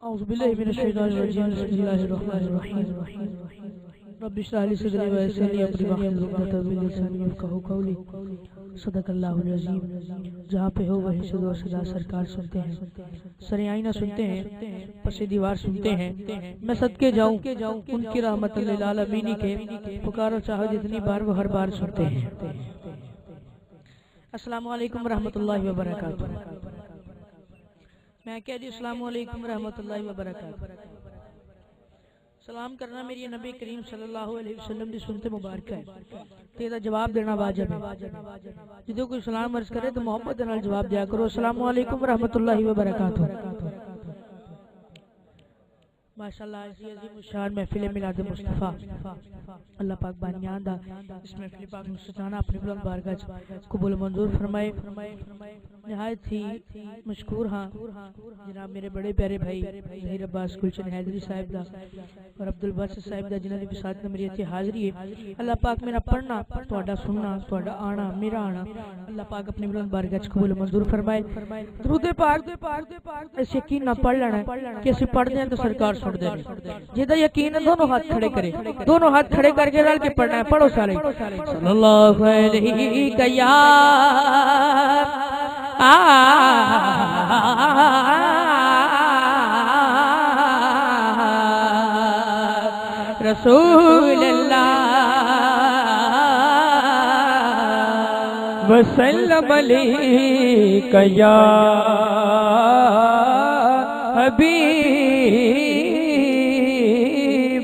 औज़ुबिल्लाहि मिनश्शैतानिर्रजीम बिस्मिल्लाहिर्रहमानिर्रहीम रब्बि इश्रह ली सदरी व यस्सिर ली अमरी वाहलुल उक़दतम मिन लिसानी यफ़क़हू क़ौली सदक़ल्लाहुल अज़ीम। जहाँ पे हो वहीं से दो सदा सरकार सुनते हैं, सरे आईना सुनते हैं, पसे दीवार सुनते हैं। मैं सदके जाऊं उनकी रहमत लिल आलमीन के, पुकारो चाहो जितनी बार वो हर बार सुनते हैं। अस्सलामु अलैकुम रहमतुल्लाहि व बरकातुहू। मैं कह दी अस्सलामु अलैकुम रहमतुल्लाहि व बरकातुहू। सलाम करना मेरी नबी करीम सल्लल्लाहु अलैहि वसल्लम दी सुनते मुबारक है, तेरा जवाब देना वाजिब है। जो कोई सलाम अर्ज करे तो मोहब्बत नाल जवाब दिया करो, अस्सलामु अलैकुम रहमतुल्लाहि व बरकातुहू। माशाअल्लाह अज़ीम शान महफिल मिलाद मुस्तफा अल्लाह पाक बानियां दा इस महफिल पाक मुस्तफाना अपनी बुलंद बारगाह च कबूल मंजूर फरमाए। निहायत ही मशकूर हाँ जनाब मेरे बड़े प्यारे भाई ज़हीर अब्बास गुलशन हैदरी साहिब दा और अब्दुल बासित साहिब दा जिन्हां दी विसात मेरी इत्थे हाज़री है। अल्लाह पाक मेरा पढ़ना तुहाडा सुनना तुहाडा आना मेरा आना अल्लाह पाक अपनी बुलंद बारगाह च कबूल मंजूर फरमाए। दरूद पाक इस यकीन ना पढ़ लेना कि असि पढ़दे हैं तो सरकार सुनदे हैं। जिहदा यकीन है दोनों हाथ खड़े करे, दोनों हाथ खड़े करके रल के पढ़ना है। पढ़ो सारे सल्लल्लाहु अलैहि कया रसूल अल्लाह वसल्लम अलैका या हबीब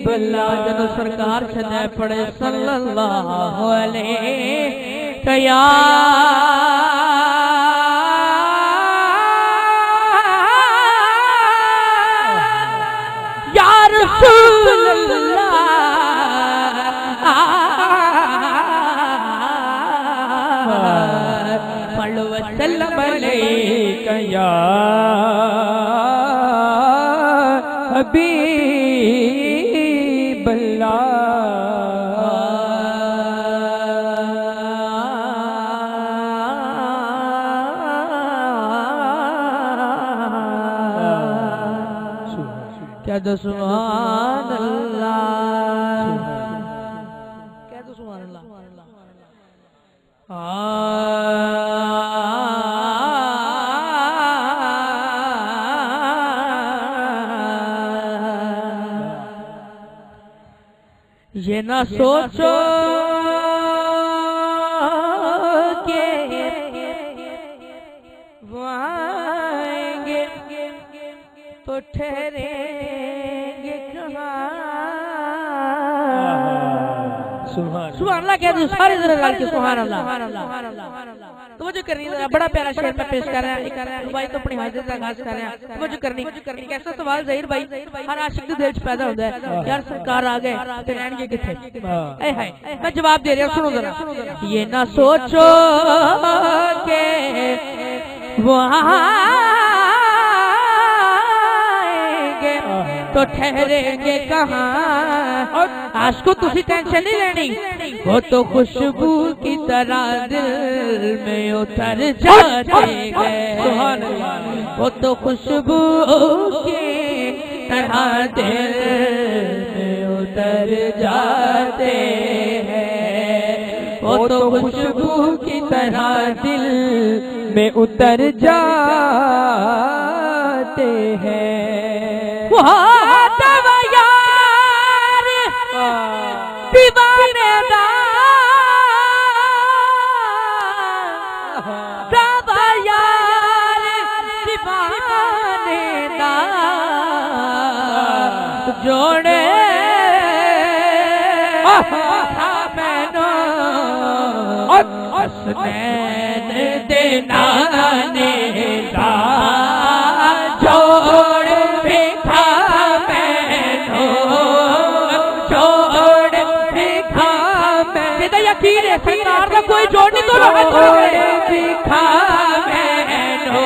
अल्लाह। जब सरकार छने पड़े सल्लल्लाहु अलैका या रसूल अल्लाह पढ़ो वसल्लम अलैका या हबीब अल्लाह। क्या दो सुभान अल्लाह, क्या दो सुभान अल्लाह। ये ना सोचो के वो आएंगे तो ठहरेंगे कहाँ। सुभान अल्लाह कह दो सारे जरा लाल के सुभान अल्लाह। तो वो जो करनी है बड़ा प्यारा शेर में पेश कर रहे हैं भाई, तो अपनी हाजिर का आगाज कर रहे हैं। वो जो करनी कैसा सवाल ज़हीर भाई हर आशिक के दिल च पैदा होता है, यार सरकार आ गए तो रहणगे किथे। ऐ हाय मैं जवाब दे रहा हूं, सुनो जरा। ये ना सोचो के वो आएंगे तो ठहरेंगे कहाँ। आज को तुसी टेंशन नहीं लेनी, वो तो खुशबू की तरह दिल में उतर जाते हैं। वो तो खुशबू की तरह दिल में उतर जाते हैं। वो तो खुशबू की तरह दिल में उतर जाते हैं। दीवाने दा यार दीवाने दा जोड़े मैनो हसनैन दे नाने दा जोड़ देखा मैनो यकीन है सरकार का कोई जोड़ नहीं। तो दिखा मैनो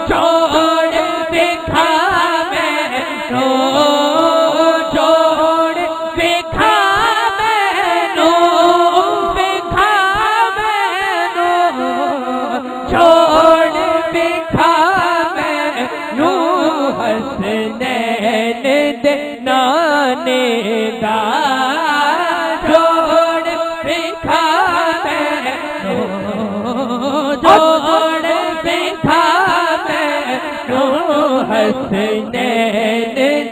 जोड़ दिखा मैनो जोड़ दिखा मैनो दिखा मैनो जोड़ दिखा मैनो हस हसनैन दे नाने दा जोड़ बिखा मैनू जोड़ बिखा मैनू हसनैन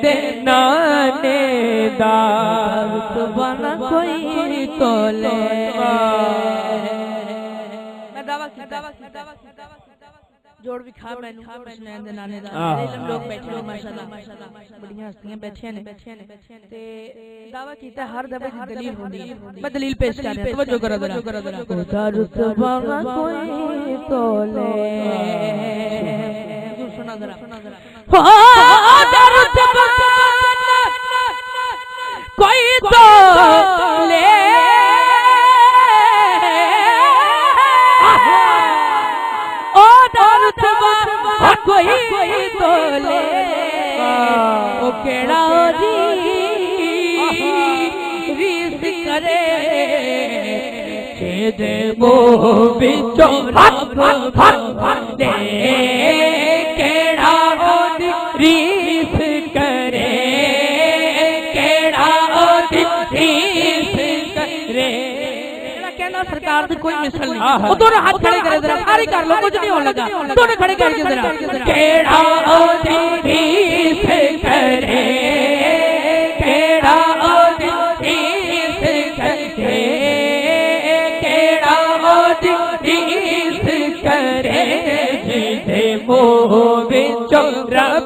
दे नाने दा बना कोई तोले जोड़ भी खा मैनू हसनैन दे नाने दा इलम लोग बैठे हो माशाअल्लाह बड़ियां हस्तियां बैठियां ने ते दावा कीता हर दफे दी दलील होंदी मैं दलील पेश कर रहा हूं तवज्जो करो जरा खुदा रुतबा कोई तोले सुना जरा हो रुतबा कोई तोले कोई तोले ओ केड़ा रीस करे दे मोह बिचों रब दे केड़ा रीस करे केड़ा रीस करे सरकार दी कोई मिसल नहीं वो दोनों हाथ खड़े करे जरा सारी कर लो कुछ नहीं होने लगा दोनों खड़े करके जरा केड़ा रीस करे केड़ा रीस करे केड़ा रीस करे जिदे मोह विचों रब